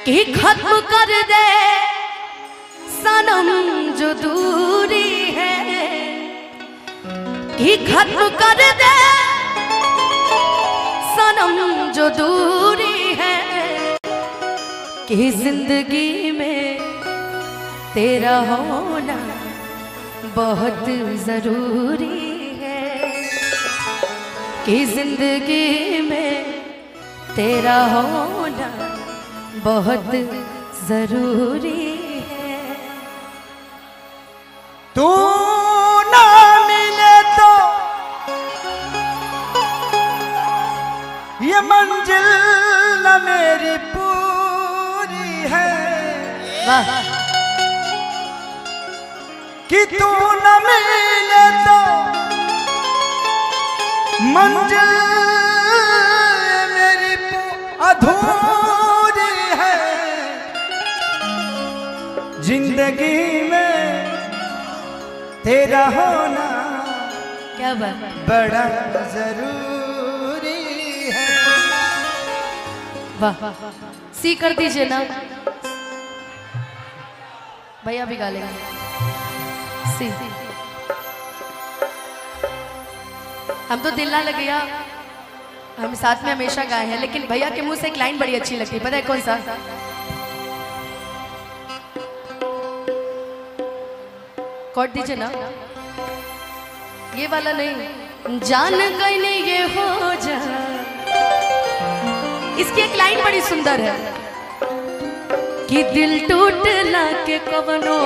कि खत्म कर दे सनम जो दूरी है, कि खत्म कर दे सनम जो दूरी है, कि जिंदगी में तेरा होना बहुत जरूरी है, कि जिंदगी में तेरा होना बहुत जरूरी है। तू ना मिले तो ये मंजिल न मेरी पूरी है, वाह। कि तू न मिले तो मंजिल मेरी अधूरी है, जिंदगी में तेरा होना क्या बात, बड़ा जरूरी है। वाह, सी कर दीजिए ना भैया, भी गा लेंगे सी। हम तो दिल ना लगेगा, हम साथ में हमेशा गाए हैं, लेकिन भैया के मुंह से एक लाइन बड़ी अच्छी लगती है, पता है कौन सा? कॉर्ड दीजिए ना, ये वाला नहीं, जान गई नहीं ये हो जा। इसकी एक लाइन बड़ी सुंदर है कि दिल टूटला के कवनो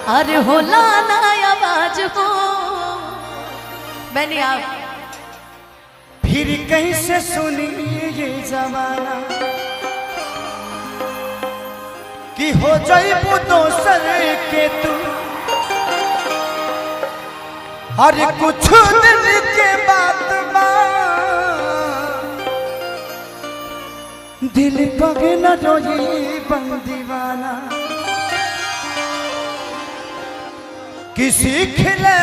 अरे होला ना आवाज हो। मैंने आप फिर कैसे सुनी ये जमाना कि हो जाइबू दोसर के तू, हर कुछ दिन के बात दिल पग न रोई बन दीवाना, किसी खिले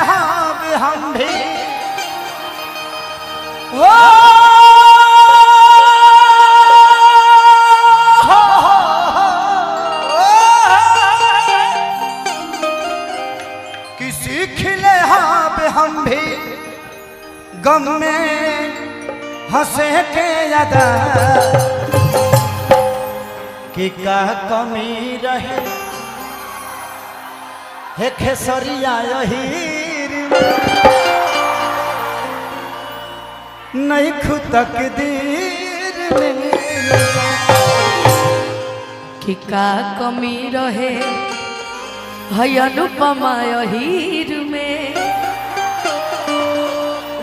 हम भी ओ किसी खिले हम भी गम में हंसे के अदा, कि का कमी रहे हे खेसरिया हीर नहीं खुद तकदीर में, कि का कमी रहे है अनुपमा हीर में,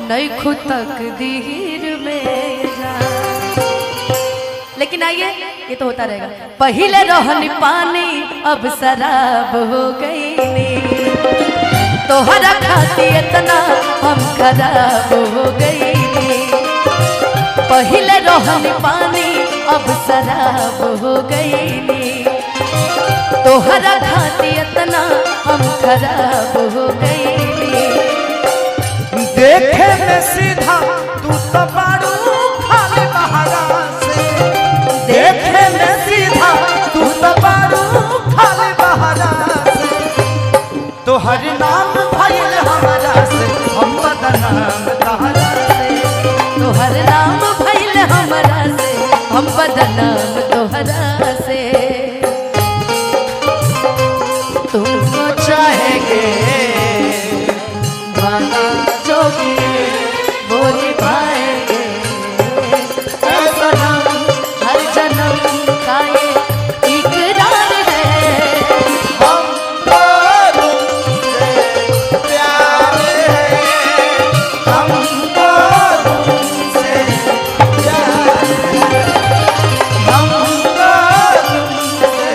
नहीं खुद तकदीर में जा। लेकिन आइए, ये तो होता रहेगा। पहले रहनी पानी अब शराब हो गई नी, तोहरा खाती इतना हम खराब हो गई नी। पहले रहनी पानी अब शराब हो गई नी, तोहरा खाती इतना हम खराब हो गई नी। देखे में सीधा तू तो बारू खाली बहारा से, देखे में सीधा तू तो बारू खाली बहारा से, तो हर नाम भइल हमारा से हम बदनाम तहरा से, तो हर नाम भइल हमारा से हम बदनाम तोहरा से। तुमको चाहेंगे वादा जो भी वो निभाएंगे, सनम हर जन्म का ये इकरार है। हमको तुमसे प्यार है, हमको तुमसे प्यार है, हमको तुमसे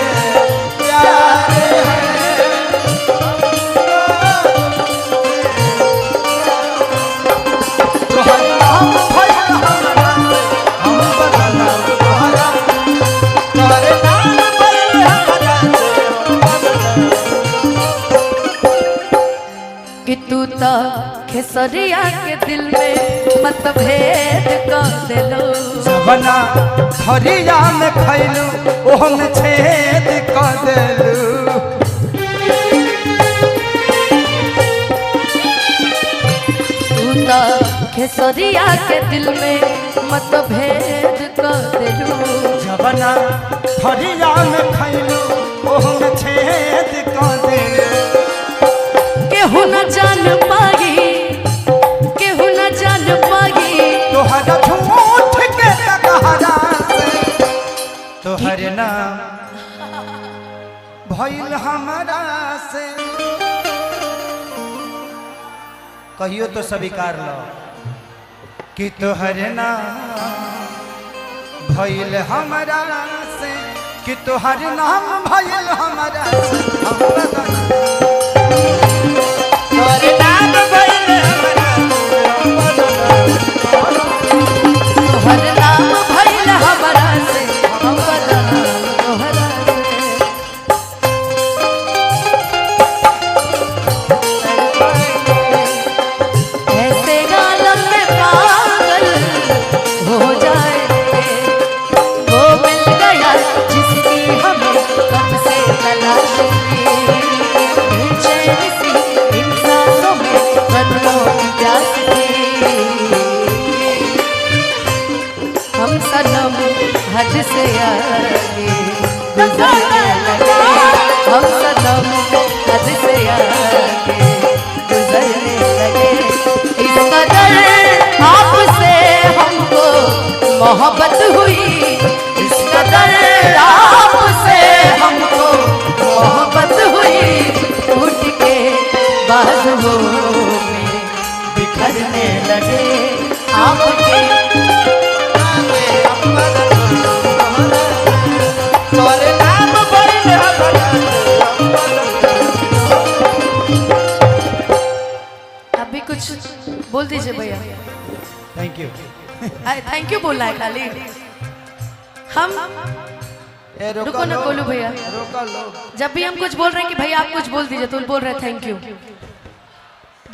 प्यार है, तो हर नाम भइल हमरा से हम बदनाम तोहरा, तोहरे नाम भइल हमरा से हम बदनाम। कि तू तो खेसरिया के दिल में मतभेद कर देलो। जवना हरिया में खैलू ओह में छेद कर देलू। तू तो खेसरिया के दिल में मतभेद कर देलो। जवना हरिया में खैलू ओह में छेद कर देलू। केहू न जान पाई, केहू न जान पाई तोहरा झूठ के तकहरा से तोहर नाम भइल हमरा से। कहियो तो स्वीकार लो कि तोहर नाम भइल हमरा से, कि तोहर नाम भइल हमरा से। तोहर नाम भइल हमरा से, तोहर नाम भइल हमरा से, हमरा तोहरा से। ऐसे आलम में पागल हो जाए वो मिल गया जिसकी हमें कब से तलाश थी। बेचैन सी इन सांसों में कदमों की प्यास थी। हम सनम हद से आगे गुजरने लगे। हम सनम हद से आगे गुजरने लगे। इस कदर आपसे हमको मोहब्बत हुई। इस कदर आपसे हमको मोहब्बत हुई। टूट के बाजुओं में बिखरने लगे आपके। तोहर नाम भइल हमरा से। अभी कुछ बोल दीजिए भैया। Thank you. थैंक यू बोलना है खाली। हम रुको ना बोलू भैया। रोका लो। जब भी हम कुछ बोल रहे हैं कि भैया आप कुछ बोल दीजिए तो बोल रहे हैं थैंक यू।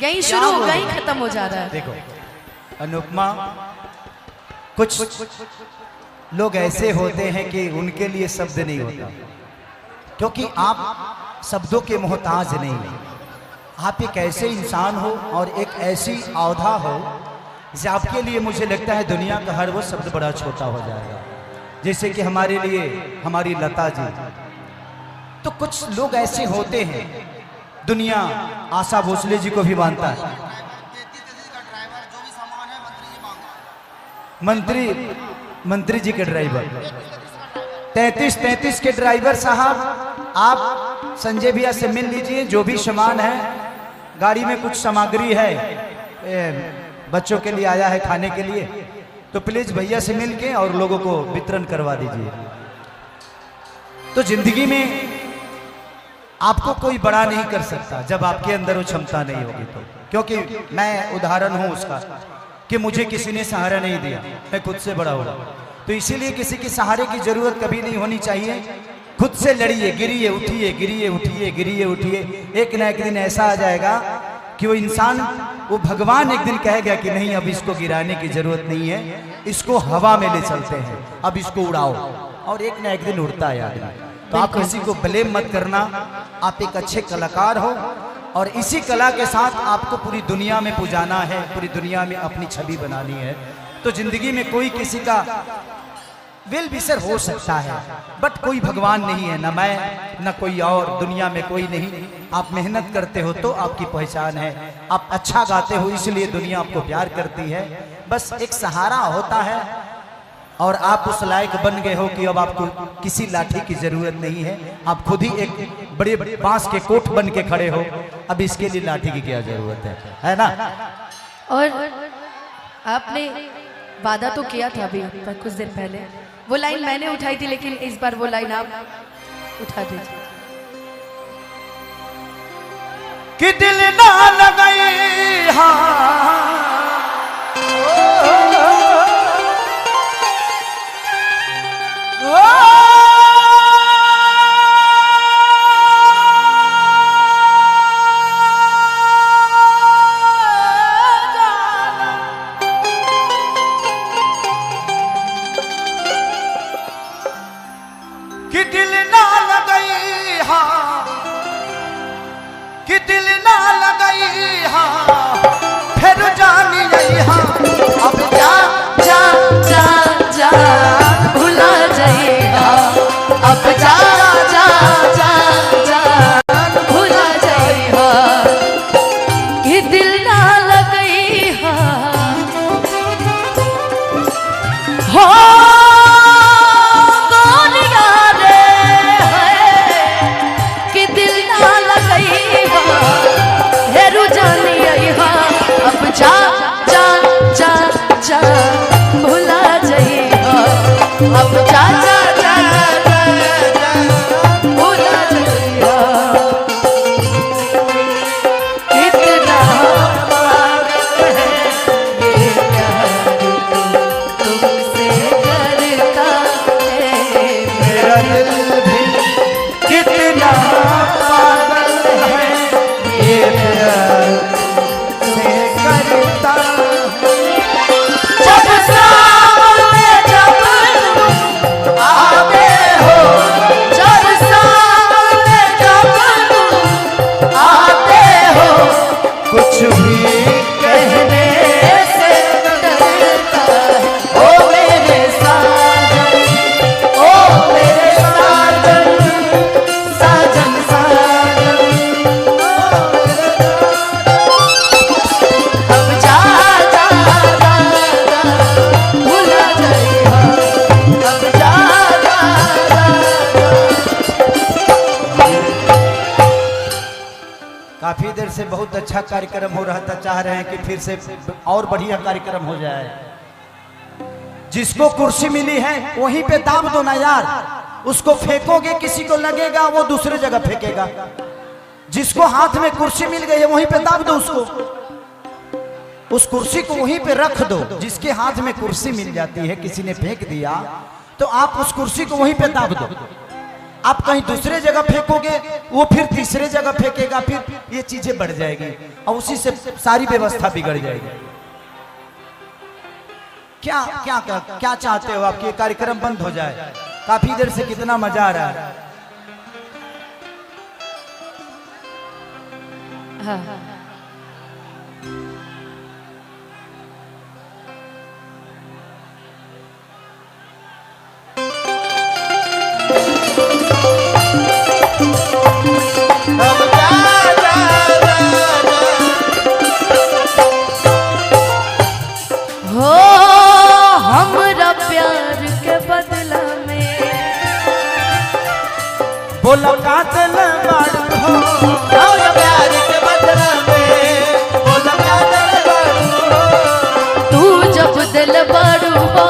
यही शुरू होगा ही खत्म हो जा रहा है। देखो अनुपमा, कुछ लोग ऐसे होते हैं कि उनके लिए शब्द नहीं होता, क्योंकि आप शब्दों के मोहताज नहीं हैं। आप एक ऐसे इंसान हो और एक ऐसी औधा हो जैसे आपके लिए मुझे लगता है दुनिया का हर वो शब्द बड़ा छोटा हो जाएगा। जैसे कि हमारे लिए हमारी लता जी। तो कुछ लोग ऐसे होते हैं, दुनिया आशा भोसले जी को भी मानता है। मंत्री जी के ड्राइवर 33 के ड्राइवर साहब, आप संजय भैया से मिल लीजिए। जो भी सामान है गाड़ी में, कुछ सामग्री है बच्चों के लिए आया है खाने के लिए, तो प्लीज भैया से मिल के और लोगों को वितरण करवा दीजिए। तो जिंदगी में आपको कोई बड़ा नहीं कर सकता जब आपके अंदर वो क्षमता नहीं होगी तो। क्योंकि मैं उदाहरण हूं उसका कि मुझे किसी ने सहारा नहीं दिया, मैं खुद से बड़ा हुआ। तो इसीलिए किसी के सहारे की जरूरत कभी नहीं होनी चाहिए। खुद से लड़िए, गिरिए उठिए, गिरिए उठिए, गिरिए उठिए। एक ना एक दिन ऐसा आ जाएगा कि वो इंसान, वो भगवान एक दिन कहेगा कि नहीं, अब इसको गिराने की जरूरत नहीं है, इसको हवा में ले चलते हैं, अब इसको उड़ाओ। और एक ना एक दिन उड़ता है आदमी। तो आप किसी को ब्लेम मत करना। आप एक अच्छे कलाकार हो और इसी कला के साथ आपको पूरी दुनिया में पुजाना है, पूरी दुनिया में अपनी छवि बनानी है। तो जिंदगी में कोई किसी का वेल विशर हो सकता है, बट कोई भगवान नहीं है, ना मैं ना कोई और, दुनिया में कोई नहीं। आप मेहनत करते हो तो आपकी पहचान है। आप अच्छा गाते हो इसलिए दुनिया आपको प्यार करती है। बस एक सहारा होता है और आप उस लायक बन गए हो कि अब आपको किसी लाठी की जरूरत नहीं है। आप खुद ही एक बड़े बड़े बांस के कोठ बन के खड़े हो। अब इसके लिए लाठी की क्या जरूरत है ना? और आपने वादा तो किया था अभी पर कुछ दिन पहले, वो लाइन मैंने उठाई थी, लेकिन इस बार वो लाइन आप उठा दीजिए। कि दिल ना लगाई हाँ कि दिल ना लगई हाँ, कि दिल ना लगई हाँ, फिर जानी आई हाँ। अब जा जा जा जा भुला जाइएगा, अब जा जा जा जा भुला जाइएगा कि दिल ना लगई हो गोरिया रे कि दिल ना लगई हेरू जानी आई अब जा जा जा जा भुला जाइएगा, अब जा जा जा जा भुला जाइएगा। कितना पागल है ये प्यार तुमसे करता है मेरा दिल भी कितना पागल है ये प्यार से करता है। जब सामने जब तुम आते हो, जब सामने जब तुम आते हो, कुछ भी कहने से डरता है ओ मेरे साजन, ओ मेरे साजन, साजन साजन। अब जा जा जा जा भुला जाइएगा, अब जा जा जा काफी देर से बहुत अच्छा कार्यक्रम हो रहा था, चाह रहे हैं कि फिर से और बढ़िया कार्यक्रम हो जाए। जिसको कुर्सी मिली है वहीं पे दाब दो ना यार, उसको फेंकोगे किसी को लगेगा वो दूसरे जगह फेंकेगा। जिसको हाथ में कुर्सी मिल गई है वहीं पे दाब दो उसको, उस कुर्सी को वहीं पे रख दो। जिसके हाथ में कुर्सी मिल जाती है किसी ने फेंक दिया तो आप उस कुर्सी को वहीं पे दाब दो। आप कहीं दूसरे जगह फेंकोगे वो फिर तीसरे जगह फेंकेगा, फिर ये चीजें बढ़ जाएगी और उसी से सारी व्यवस्था बिगड़ जाएगी। क्या क्या क्या क्या चाहते हो आपके कार्यक्रम बंद हो जाए? काफी देर से कितना मजा आ रहा है। हाँ। अब जा जा जा हो हमरा प्यार के बदला में बोला कातल बाड़ू हो, हमरा प्यार के बदला में बोला कातल बाड़ू हो। तू जब दिल बड़ू हो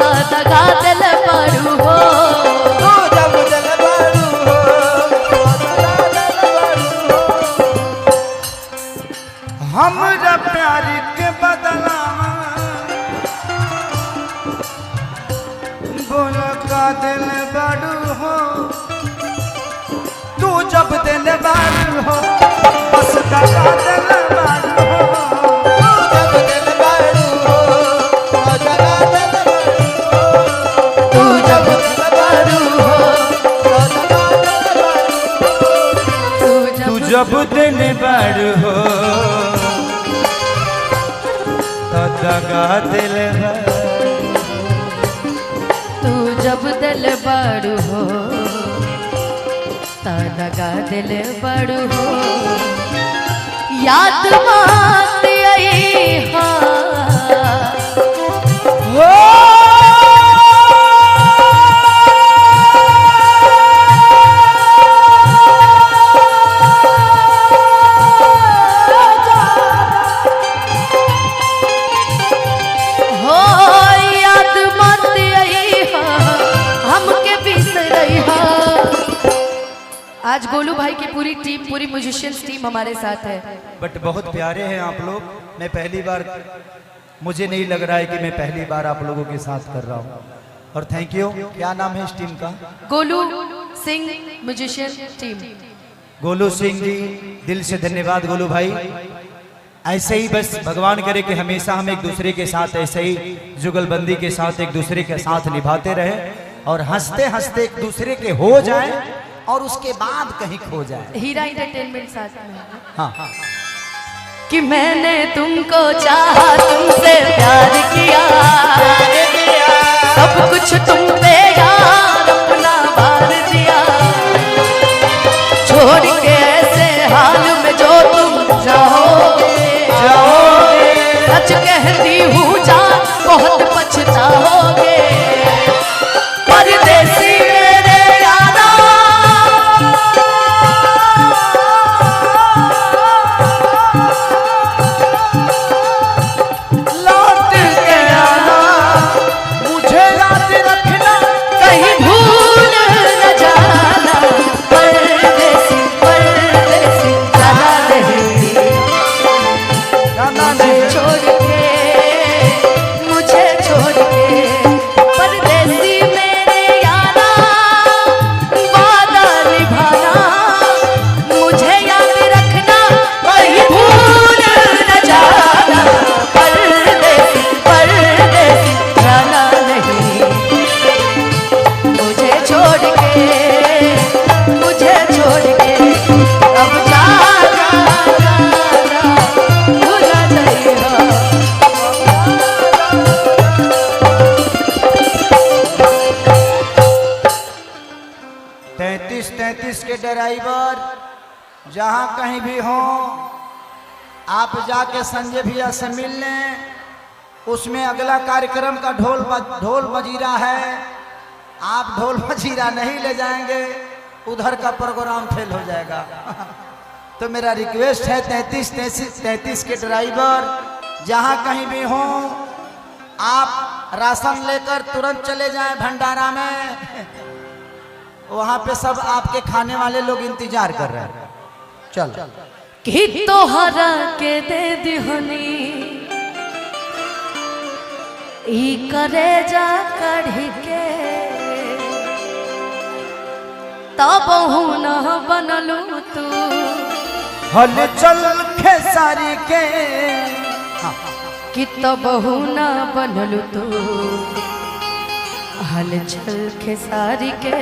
ता दगा दिल बड़ू हो, तू जब दिल बाड़ू हो, बोला कातल बाड़ू हो। हमरा प्यार के बदला बोला कातल बाड़ू हो। तू जब दिल बाड़ू हो बस दगा दिल बाड़ू हो। तू जब दिल बाड़ू हो बस दगा दिल बाड़ू हो। तू जब दिल बड़ू हो, बस दगा दिल बाड़ू हो। तू जब दिल बाड़ू हो तो दगा दिल बाड़ू। तू जब दिल बड़ू हो ता दगा दिल बड़ू हो। याद मात आई हाँ हो, याद मत आई हाँ हमके बिसरई हाँ। आज गोलू भाई की पूरी टीम, पूरी म्यूजिशियंस टीम हमारे साथ है। बट बहुत प्यारे हैं आप लोग। मैं पहली बार, मुझे नहीं लग रहा है कि मैं पहली बार आप लोगों के साथ कर रहा हूँ। और थैंक यू। क्या नाम है इस टीम का? Golu Singh musician team. गोलू सिंह जी, दिल से धन्यवाद गोलू भाई। ऐसे ही बस भगवान करे कि हमेशा हम एक दूसरे के साथ ऐसे ही जुगलबंदी के साथ एक दूसरे के साथ निभाते रहे। और हंसते हंसते एक दूसरे के हो जाए और उसके बाद कहीं खो जाए। हीरा एंटरटेनमेंट साथ में है। हाँ हाँ कि मैंने तुमको चाहा, तुमसे प्यार किया, सब कुछ तुम पे यार अपना भार दिया, छोड़ के ऐसे हाल में जो तुम जाओगे, सच कहती हूँ जान बहुत पछताओगे, परदेसी मेरे यारा, लौट के आना, मुझे याद रखना, कहीं भूल न जाना, परदेसी परदेसी जाना नहीं, जाना मुझे नहीं। छोड़ के, मुझे छोड़ के, परदेसी मेरे यारा, वादा निभाना, मुझे याद रखना, कहीं भूल न जाना, परदेसी परदेसी जाना नहीं, मुझे छोड़ के, मुझे छोड़ के, अब जा जा जा जा, भूला जाइए। 33-33 के ड्राइवर जहाँ कहीं भी हो, आप जाके संजय भैया से मिल लें। उसमें अगला कार्यक्रम का ढोल मजीरा है। आप ढोल मजीरा नहीं ले जाएंगे, उधर का प्रोग्राम फेल हो जाएगा। तो मेरा रिक्वेस्ट है 33 के ड्राइवर जहाँ कहीं भी हो, आप राशन लेकर तुरंत चले जाएं भंडारा में। वहाँ पे सब आपके खाने वाले लोग इंतजार कर रहे हैं। चल कि तोहरा के दे दिहनी, ई करे जा कढ़ी के, तब न बनलू तू, हल चल खेसारी के। कि तब न बनलू तू, हल चल खेसारी के,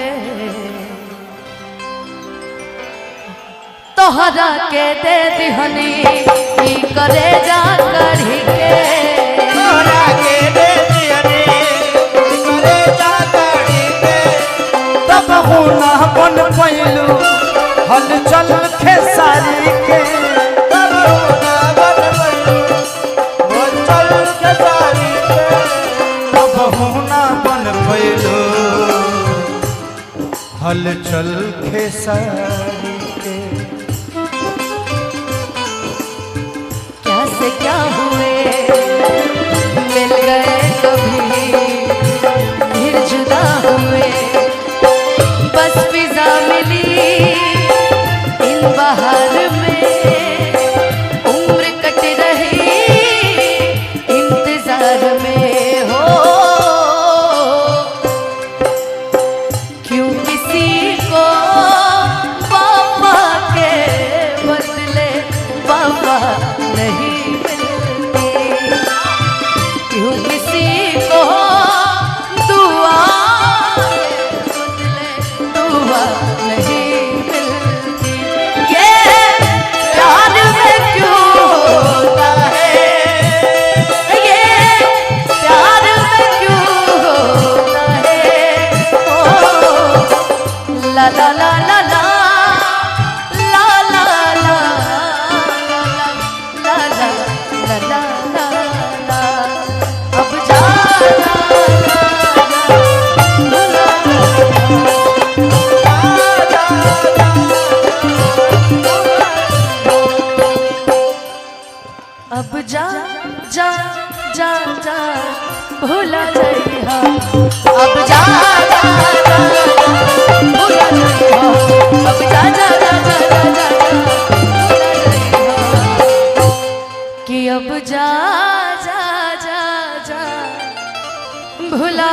तोहरा के दे दिहनी, ई करे जा कढ़ी के, तोहरा के दे दिहनी, करे जा कढ़ी के, तब ना बन पैलू हल चल खेसारी के, तब ना बन पैलू हल चल खेसारी के, तब ना बन पैलू हल चल खेसारी के। क्या से क्या हुए, मिल गए कभी फिर जुदा हुए, बस फिजा मिली इन बहार में, उम्र कट रही इंतजार में हो, क्यों किसी को पापा के बदले पापा नहीं मिलती, क्यों किसी को दुआ के बदले दुआ नहीं मिलती, ये प्यार में क्यों होता है, ये प्यार में क्यों होता है, ओ ला ला ला ला ला ला ला ला ला ला ला ला ला, अब जा अब जा जा जा जा भूला जाइहा, अब जा जा जा भूला जाइहा, अब जा जा जा जा जा भूला जाइहा, कि अब जा जा जा जा भुला